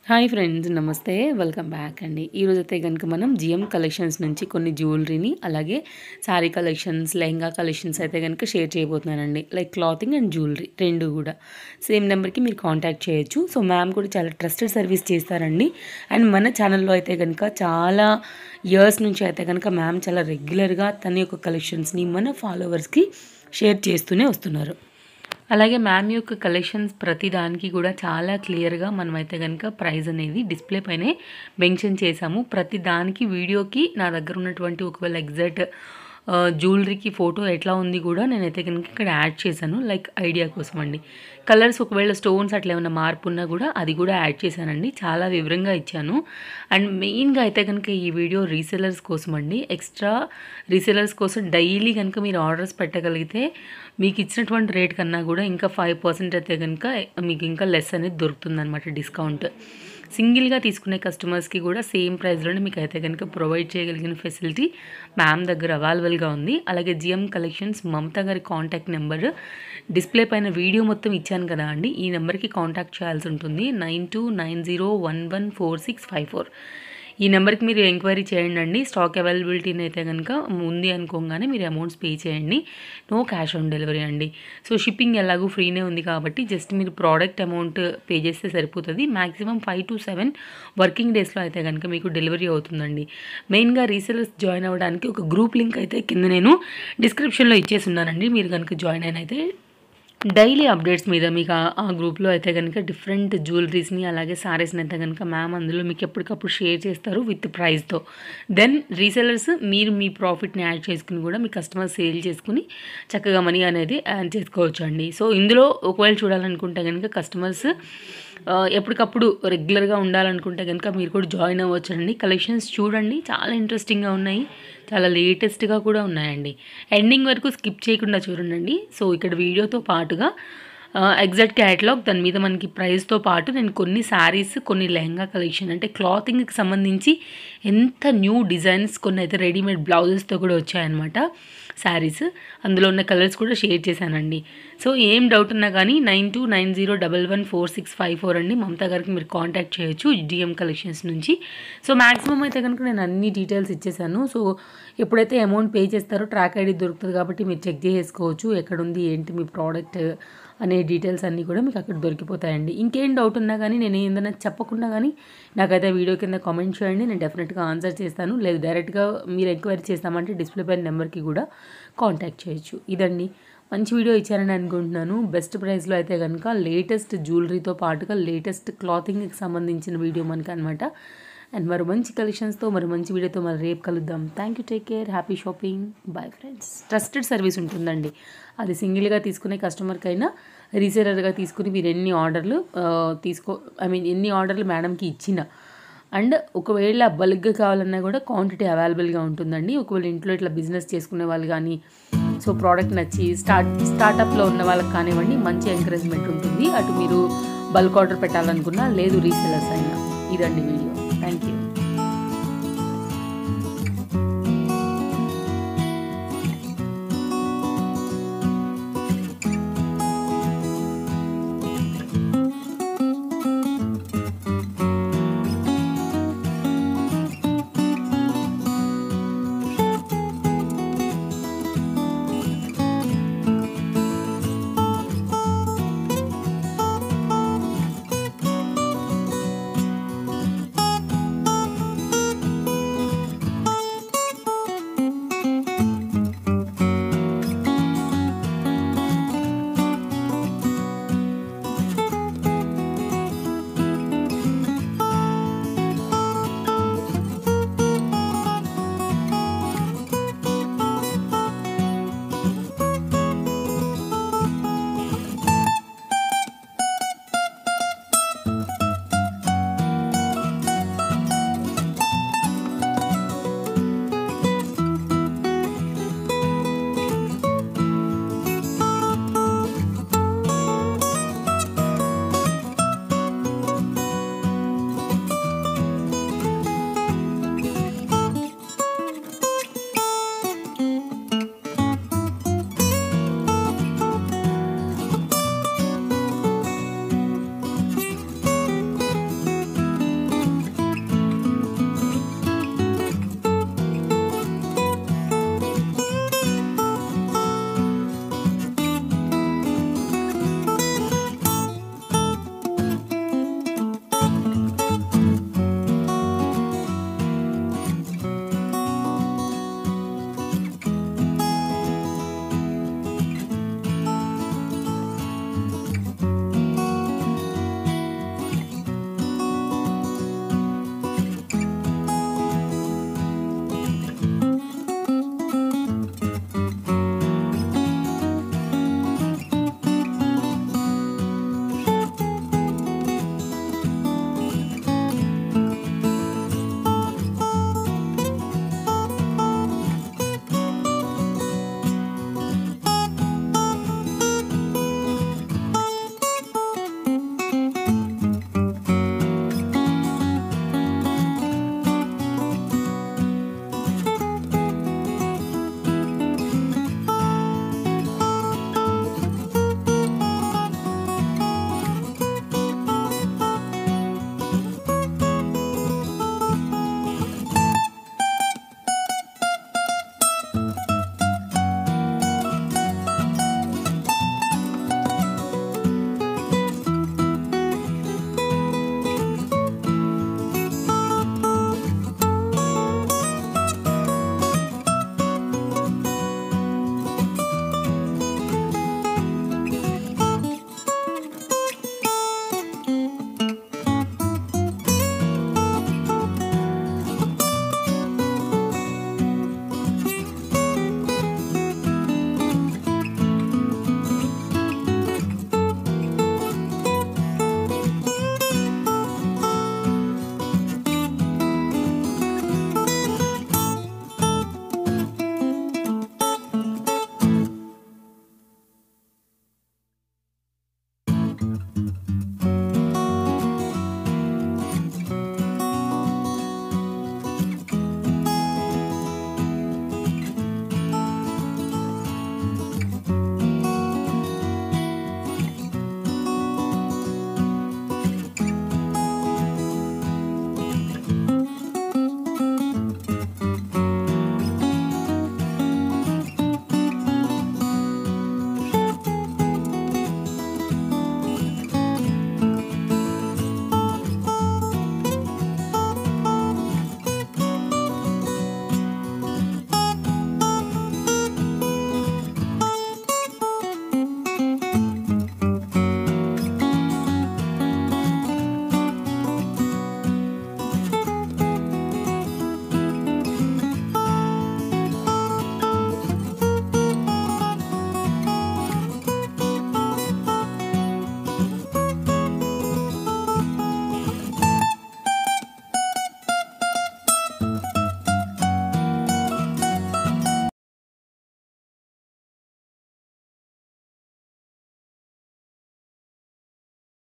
Hi friends, నమస్తే. Welcome back అండి. ఈరోజైతే కనుక మనం జిఎం కలెక్షన్స్ నుంచి కొన్ని జ్యువెలరీని, అలాగే శారీ కలెక్షన్స్, లెహంగా కలెక్షన్స్ అయితే కనుక షేర్ చేయబోతున్నానండి. లైక్ క్లాతింగ్ అండ్ జ్యువెలరీ రెండు కూడా సేమ్ నెంబర్కి మీరు కాంటాక్ట్ చేయొచ్చు. సో మ్యామ్ కూడా చాలా ట్రస్టెడ్ సర్వీస్ చేస్తారండి. అండ్ మన ఛానల్లో అయితే కనుక చాలా ఇయర్స్ నుంచి అయితే కనుక మ్యామ్ చాలా రెగ్యులర్గా తన యొక్క కలెక్షన్స్ని మన ఫాలోవర్స్కి షేర్ చేస్తూనే వస్తున్నారు. అలాగే మ్యామ్ యొక్క కలెక్షన్స్ ప్రతి దానికి కూడా చాలా క్లియర్గా మనమైతే కనుక ప్రైస్ అనేది డిస్ప్లే పైనే మెన్షన్ చేసాము. ప్రతి దానికి వీడియోకి నా దగ్గర ఉన్నటువంటి ఒకవేళ ఎగ్జాక్ట్ జ్యువెలరీకి ఫోటో ఎట్లా ఉంది కూడా నేనైతే కనుక ఇక్కడ యాడ్ చేశాను, లైక్ ఐడియా కోసం అండి. కలర్స్ ఒకవేళ స్టోన్స్ అట్లా ఏమైనా మార్పు ఉన్నా కూడా అది కూడా యాడ్ చేశానండి, చాలా వివరంగా ఇచ్చాను. అండ్ మెయిన్గా అయితే కనుక ఈ వీడియో రీసెలర్స్ కోసం అండి. ఎక్స్ట్రా రీసెలర్స్ కోసం డైలీ కనుక మీరు ఆర్డర్స్ పెట్టగలిగితే మీకు ఇచ్చినటువంటి రేట్ కన్నా కూడా ఇంకా 5% అయితే కనుక మీకు ఇంకా లెస్ అనేది దొరుకుతుంది అనమాట, డిస్కౌంట్. సింగిల్గా తీసుకునే కస్టమర్స్కి కూడా సేమ్ ప్రైస్లోనే మీకు అయితే కనుక ప్రొవైడ్ చేయగలిగిన ఫెసిలిటీ మ్యామ్ దగ్గర అవైలబుల్గా ఉంది. అలాగే జిఎం కలెక్షన్స్ మమతా గారి కాంటాక్ట్ నెంబర్ డిస్ప్లే పైన వీడియో మొత్తం ఇచ్చాను కదా అండి, ఈ నెంబర్కి కాంటాక్ట్ చేయాల్సి ఉంటుంది. 9290114654. ఈ నెంబర్కి మీరు ఎంక్వైరీ చేయండి అండి. స్టాక్ అవైలబిలిటీని అయితే కనుక ఉంది అనుకోగానే మీరు అమౌంట్స్ పే చేయండి. నో క్యాష్ ఆన్ డెలివరీ అండి. సో షిప్పింగ్ ఎలాగో ఫ్రీనే ఉంది కాబట్టి జస్ట్ మీరు ప్రోడక్ట్ అమౌంట్ పే చేస్తే సరిపోతుంది. మ్యాక్సిమం 5 to 7 వర్కింగ్ డేస్లో అయితే కనుక మీకు డెలివరీ అవుతుందండి. మెయిన్గా రీసెలర్స్ జాయిన్ అవ్వడానికి ఒక గ్రూప్ లింక్ అయితే కింద నేను డిస్క్రిప్షన్లో ఇచ్చేసి ఉన్నానండి. మీరు కనుక జాయిన్ అయిన అయితే డైలీ అప్డేట్స్ మీద మీకు ఆ గ్రూప్లో అయితే కనుక డిఫరెంట్ జ్యువెలరీస్ని, అలాగే సారీస్ని అయితే కనుక మ్యామ్ అందులో మీకు ఎప్పటికప్పుడు షేర్ చేస్తారు విత్ ప్రైస్తో. దెన్ రీసెలర్స్ మీరు మీ ప్రాఫిట్ని యాడ్ చేసుకుని కూడా మీ కస్టమర్ సేల్ చేసుకుని చక్కగా మనీ అనేది యాడ్ చేసుకోవచ్చు అండి. సో ఇందులో ఒకవేళ చూడాలనుకుంటే కనుక కస్టమర్స్ ఎప్పటికప్పుడు రెగ్యులర్గా ఉండాలనుకుంటే కనుక మీరు కూడా జాయిన్ అవ్వచ్చు అండి. కలెక్షన్స్ చూడండి, చాలా ఇంట్రెస్టింగ్గా ఉన్నాయి, చాలా లేటెస్ట్గా కూడా ఉన్నాయండి. ఎండింగ్ వరకు స్కిప్ చేయకుండా చూడండి. సో ఇక్కడ వీడియోతో పాటుగా ఎగ్జాక్ట్ క్యాటలాగ్, దాని మీద మనకి ప్రైస్తో పాటు నేను కొన్ని శారీస్, కొన్ని లెహంగా కలెక్షన్ అంటే క్లాతింగ్కి సంబంధించి ఎంత న్యూ డిజైన్స్, కొన్ని అయితే రెడీమేడ్ బ్లౌజెస్తో కూడా వచ్చాయన్నమాట శారీస్. అందులో ఉన్న కలర్స్ కూడా షేర్ చేశానండి. సో ఏం డౌట్ ఉన్నా కానీ 9290114654 అండి, మమతా గారికి మీరు కాంటాక్ట్ చేయొచ్చు జిఎం కలెక్షన్స్ నుంచి. సో మ్యాక్సిమం అయితే కనుక నేను అన్ని డీటెయిల్స్ ఇచ్చేసాను. సో ఎప్పుడైతే అమౌంట్ పే చేస్తారో ట్రాక్ ఐడి దొరుకుతుంది కాబట్టి మీరు చెక్ చేసుకోవచ్చు ఎక్కడుంది ఏంటి మీ ప్రోడక్ట్ అనే డీటెయిల్స్ అన్నీ కూడా మీకు అక్కడ దొరికిపోతాయండి. ఇంకేం డౌట్ ఉన్నా కానీ నేను ఏదైనా చెప్పకుండా కానీ నాకైతే వీడియో కింద కామెంట్ చేయండి, నేను డెఫినెట్గా ఆన్సర్ చేస్తాను. లేదు డైరెక్ట్గా మీరు ఎంక్వైరీ చేస్తామంటే డిస్ప్లే పైన నెంబర్కి కూడా కాంటాక్ట్ చేయొచ్చు. ఇదండి, మంచి వీడియో ఇచ్చారని అనుకుంటున్నాను. బెస్ట్ ప్రైస్లో అయితే కనుక లేటెస్ట్ జ్యువెలరీతో పాటుగా లేటెస్ట్ క్లాతింగ్కి సంబంధించిన వీడియో మనకి అనమాట. అండ్ మరో మంచి కలెక్షన్స్తో మరో మంచి వీడియోతో మరి రేపు కలుద్దాం. Thank you, take care, happy shopping, bye friends. Trusted service ఉంటుందండి, అది సింగిల్గా తీసుకునే కస్టమర్కైనా రీసేలర్గా తీసుకుని మీరు ఎన్ని ఆర్డర్లు ఎన్ని ఆర్డర్లు మేడంకి ఇచ్చిన, అండ్ ఒకవేళ బల్క్గా కావాలన్నా కూడా క్వాంటిటీ అవైలబుల్గా ఉంటుందండి. ఒకవేళ ఇంట్లో ఇట్లా బిజినెస్ చేసుకునే వాళ్ళు కానీ, సో ప్రోడక్ట్ నచ్చి స్టార్టప్లో ఉన్న వాళ్ళకి కానివ్వండి, మంచి ఎంకరేజ్మెంట్ ఉంటుంది. అటు మీరు బల్క్ ఆర్డర్ పెట్టాలనుకున్నా, లేదు రీసేలర్స్ అయినా. ఇదండి వీడియో. Thank you.